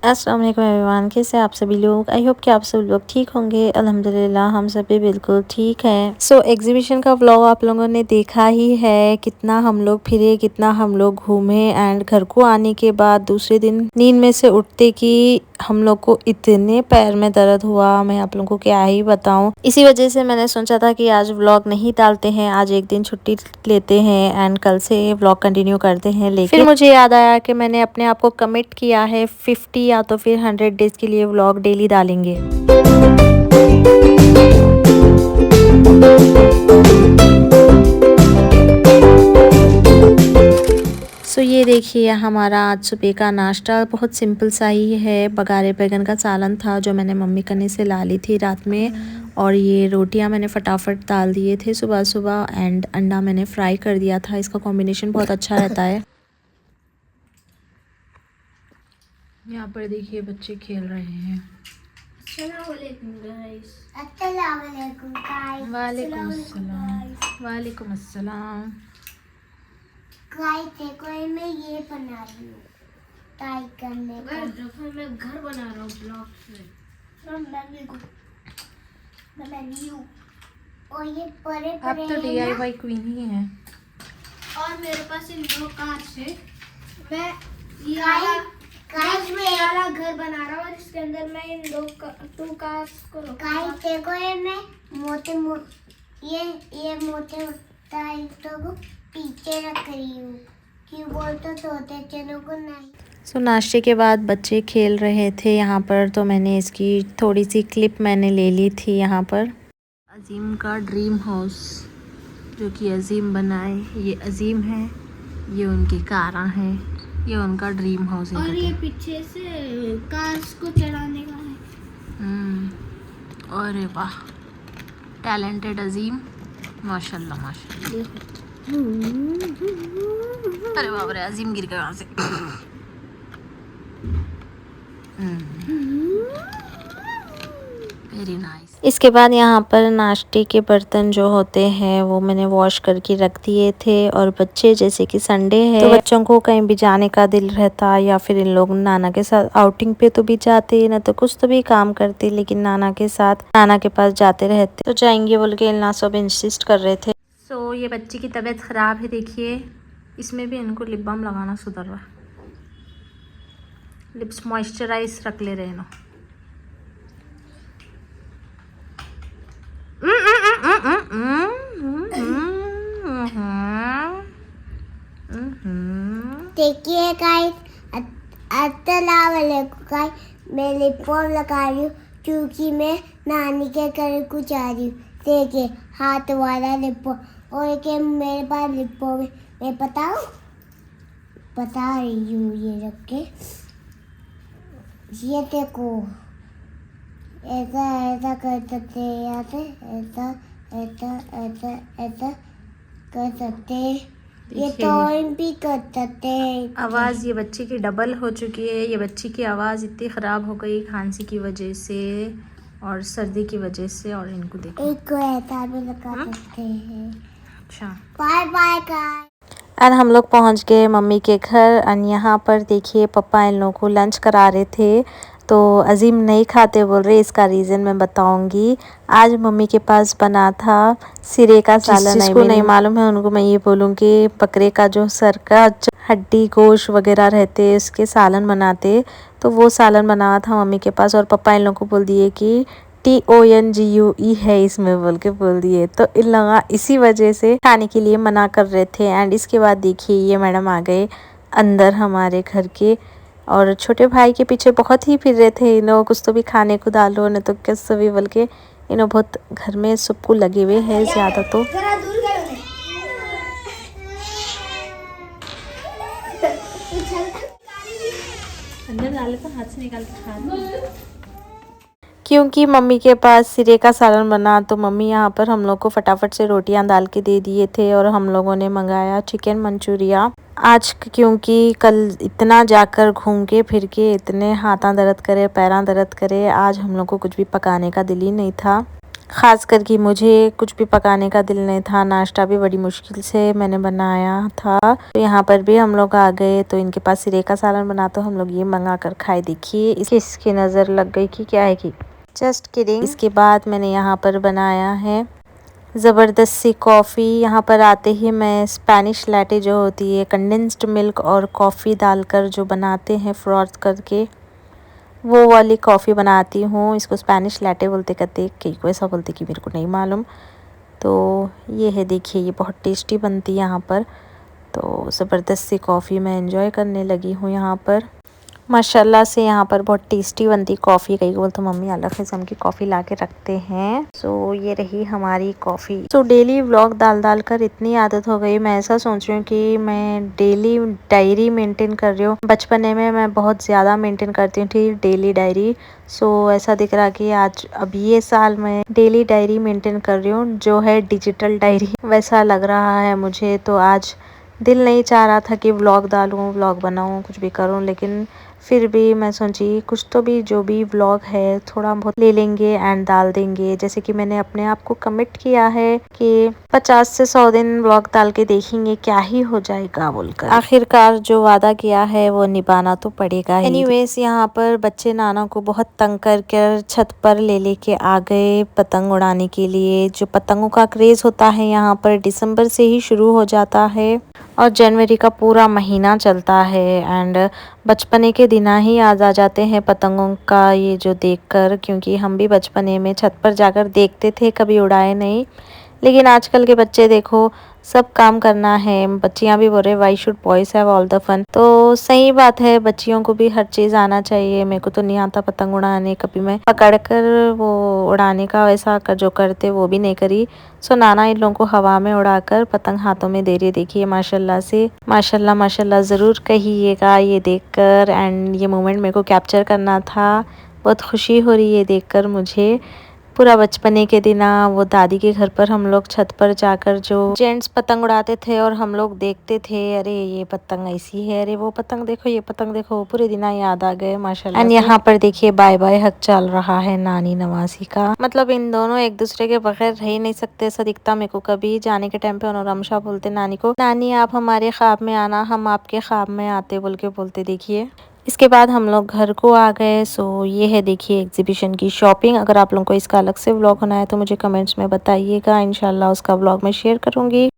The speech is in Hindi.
अस्सलाम वालेकुम एवरीवन, कैसे आप सभी लोग। आई होप कि आप सभी लोग ठीक होंगे। अल्हम्दुलिल्लाह हम सब भी बिल्कुल ठीक हैं। सो एग्जीबिशन का व्लॉग आप लोगों ने देखा ही है, कितना हम लोग फिरे, कितना हम लोग घूमे। एंड घर को आने के बाद दूसरे दिन नींद में से उठते कि हम लोग को इतने पैर में दर्द हुआ, मैं आप लोगों को क्या ही बताऊं। इसी वजह से मैंने सोचा था कि आज व्लॉग नहीं डालते हैं, आज एक दिन छुट्टी लेते हैं एंड कल से व्लॉग कंटिन्यू करते हैं। लेकिन फिर मुझे याद आया कि मैंने अपने आप को कमिट किया है 50 या तो फिर 100 डेज के लिए व्लॉग डेली डालेंगे। सो ये देखिए हमारा आज सुबह का नाश्ता बहुत सिंपल सा ही है। बघारे बैगन का सालन था जो मैंने मम्मी कने से ला ली थी रात में, और ये रोटियां मैंने फटाफट डाल दिए थे सुबह सुबह। एंड अंडा मैंने फ्राई कर दिया था, इसका कॉम्बिनेशन बहुत अच्छा रहता है। यहाँ पर देखिए बच्चे खेल रहे हैं। वालेकुम अस्सलाम। वालेकुम अस्सलाम। देखो मैं ये बना रही हूँ टाई करने का। मैं घर बना रहा हूँ ब्लॉक से। मैं बनी हूँ और ये परे आप तो DIY क्वीन ही हैं। और मेरे पास इन दो कार्स है। मैं ये वाला घर बना रहा हूँ और इसके अंदर मैं इन टू कार्स को देखो ये मैं ये मोटे टाइटों को पीछे रख रही हूँ कि वो तो छोटे चनों को नहीं। सो नाश्ते के बाद बच्चे खेल रहे थे यहाँ पर, तो मैंने इसकी थोड़ी सी क्लिप मैंने ले ली थी। यहाँ पर अजीम का ड्रीम हाउस जो कि अजीम बनाए, ये अजीम है, ये उनकी कारां हैं, ये उनका ड्रीम हाउस है। और ये पीछे से कार्स को चलाने का है। अरे वाह, टैलेंटेड अजीम, माशाल्लाह माशाल्लाह। अरे बाप रे, अजीम गिर गया वहाँ से। Very nice. इसके बाद यहाँ पर नाश्ते के बर्तन जो होते हैं वो मैंने वॉश करके रख दिए थे। और बच्चे जैसे कि संडे है तो बच्चों को कहीं भी जाने का दिल रहता, या फिर इन लोग नाना के साथ आउटिंग पे तो भी जाते, ना तो कुछ तो भी काम करते, लेकिन नाना के साथ नाना के पास जाते रहते। तो जाएंगे बोल के इन्ना सब इंसिस्ट कर रहे थे। सो ये बच्ची की तबीयत ख़राब है, देखिए इसमें भी इनको लिप बाम लगाना सुधर रहा। लिप्स मॉइस्चराइज रख ले रहे ना। देखिए गाइस, गाइस मैं लिप बाम लगा रही हूँ क्योंकि मैं नानी के घर को जा रही हूँ। देखिए हाथ वाला लिप बाम, और के मेरे पास लिप बाम है। मैं बता रही हूँ, ये रख के ये देखो ऐसा ऐसा कर सकते हैं, यहाँ से ऐसा ऐसा ऐसा ऐसा कर सकते हैं, ये टॉइन भी कर सकते हैं। आवाज़ ये बच्ची की डबल हो चुकी है। ये बच्ची की आवाज़ इतनी ख़राब हो गई खांसी की वजह से और सर्दी की वजह से। और इनको देखो, एक को ऐसा भी लगा सकते हैं। अच्छा, बाय बाय गाइस। और हम लोग पहुंच गए मम्मी के घर। और यहाँ पर देखिए पापा इन लोगों को लंच करा रहे थे, तो अजीम नहीं खाते बोल रहे। इसका रीज़न मैं बताऊंगी। आज मम्मी के पास बना था सिरे का सालन। जिसको नहीं मालूम है उनको मैं ये बोलूँगी, बकरे का जो सर का हड्डी गोश्त वगैरह रहते उसके सालन बनाते, तो वो सालन बना था मम्मी के पास। और पापा इन लोगों को बोल दिए कि TONGUE है इसमें बोल के बोल दिए, तो इन लोग इसी वजह से खाने के लिए मना कर रहे थे। एंड इसके बाद देखिए ये मैडम आ गए अंदर हमारे घर के, और छोटे भाई के पीछे बहुत ही फिर रहे थे। इन लोग कुछ तो भी खाने को डालो, न तो किस भी बोल के इन लोग बहुत घर में सबको लगे हुए हैं ज़्यादा। तो अंदर डाले तो हाथ से निकाल के खा। क्योंकि मम्मी के पास सिरे का सालन बना, तो मम्मी यहाँ पर हम लोग को फटाफट से रोटियां डाल के दे दिए थे। और हम लोगों ने मंगाया चिकन मंचूरिया आज, क्योंकि कल इतना जाकर घूम के फिर के इतने हाथां दर्द करे, पैरां दर्द करे, आज हम लोग को कुछ भी पकाने का दिल ही नहीं था। ख़ास करके मुझे कुछ भी पकाने का दिल नहीं था, नाश्ता भी बड़ी मुश्किल से मैंने बनाया था। तो यहाँ पर भी हम लोग आ गए, तो इनके पास सिरे का सालन बना, तो हम लोग ये मंगा कर खाए। देखिए इसकी नज़र लग गई कि क्या है कि जस्ट किडिंग। इसके बाद मैंने यहाँ पर बनाया है ज़बरदस्त सी कॉफ़ी। यहाँ पर आते ही मैं स्पेनिश लैटे जो होती है कंडेंस्ड मिल्क और कॉफ़ी डालकर जो बनाते हैं फ्रॉथ करके, वो वाली कॉफ़ी बनाती हूँ। इसको स्पेनिश लैटे बोलते, कहते कई को ऐसा बोलते कि मेरे को नहीं मालूम। तो ये है, देखिए ये बहुत टेस्टी बनती है यहाँ पर। तो ज़बरदस्त सी कॉफ़ी मैं एंजॉय करने लगी हूँ यहाँ पर। माशाल्लाह से यहाँ पर बहुत टेस्टी बनती कॉफ़ी। कई बोल तो मम्मी अलग किस्म की कॉफ़ी ला के रखते हैं। सो ये रही हमारी कॉफ़ी। सो डेली व्लॉग डाल कर इतनी आदत हो गई, मैं ऐसा सोच रही हूँ कि मैं डेली डायरी मेंटेन कर रही हूँ। बचपने में मैं बहुत ज़्यादा मेंटेन करती थी डेली डायरी। सो ऐसा दिख रहा कि आज अब ये साल मैं डेली डायरी मेंटेन कर रही हूँ, जो है डिजिटल डायरी वैसा लग रहा है मुझे। तो आज दिल नहीं चाह रहा था कि व्लॉग डालूं, व्लॉग बनाऊं, कुछ भी करूं, लेकिन फिर भी मैं सोची कुछ तो भी जो भी व्लॉग है थोड़ा बहुत ले लेंगे एंड डाल देंगे। जैसे कि मैंने अपने आप को कमिट किया है कि 50 से 100 दिन व्लॉग डाल के देखेंगे क्या ही हो जाएगा बोलकर। आखिरकार जो वादा किया है वो निभाना तो पड़ेगा ही। एनीवेज यहाँ पर बच्चे नाना को बहुत तंग कर छत पर ले लेके आ गए पतंग उड़ाने के लिए। जो पतंगों का क्रेज होता है यहाँ पर दिसंबर से ही शुरू हो जाता है और जनवरी का पूरा महीना चलता है। एंड बचपने के दिन ही याद आ जाते हैं पतंगों का ये जो देखकर, क्योंकि हम भी बचपने में छत पर जाकर देखते थे, कभी उड़ाए नहीं। लेकिन आजकल के बच्चे देखो सब काम करना है। बच्चियां भी बोल रहे why should boys have all the fun. तो सही बात है, बच्चियों को भी हर चीज़ आना चाहिए। मेरे को तो नहीं आता पतंग उड़ाने, कभी मैं पकड़कर वो उड़ाने का वैसा जो करते वो भी नहीं करी। सो नाना इन लोगों को हवा में उड़ाकर पतंग हाथों में दे रही। देखिए माशाल्लाह से, माशाल्लाह माशाल्लाह ज़रूर कहिएगा ये देखकर। एंड ये मोमेंट मेरे को कैप्चर करना था। बहुत खुशी हो रही है देखकर मुझे। पूरा बचपने के दिन वो दादी के घर पर हम लोग छत पर जाकर जो जेंट्स पतंग उड़ाते थे और हम लोग देखते थे, अरे ये पतंग ऐसी है, अरे वो पतंग देखो, ये पतंग देखो, पूरे दिन याद आ गए माशाल्लाह। एंड यहाँ पर देखिए बाय बाय हक चल रहा है नानी नवासी का। मतलब इन दोनों एक दूसरे के बगैर रह ही नहीं सकते, ऐसा दिखता मेरे को। कभी जाने के टाइम पे उन्होंने रमशा बोलते नानी को, नानी आप हमारे ख्वाब में आना, हम आपके ख्वाब में आते बोल के बोलते। देखिए इसके बाद हम लोग घर को आ गए। सो ये है देखिए एग्जीबिशन की शॉपिंग। अगर आप लोगों को इसका अलग से व्लॉग होना है तो मुझे कमेंट्स में बताइएगा, इंशाल्लाह उसका व्लॉग मैं शेयर करूँगी।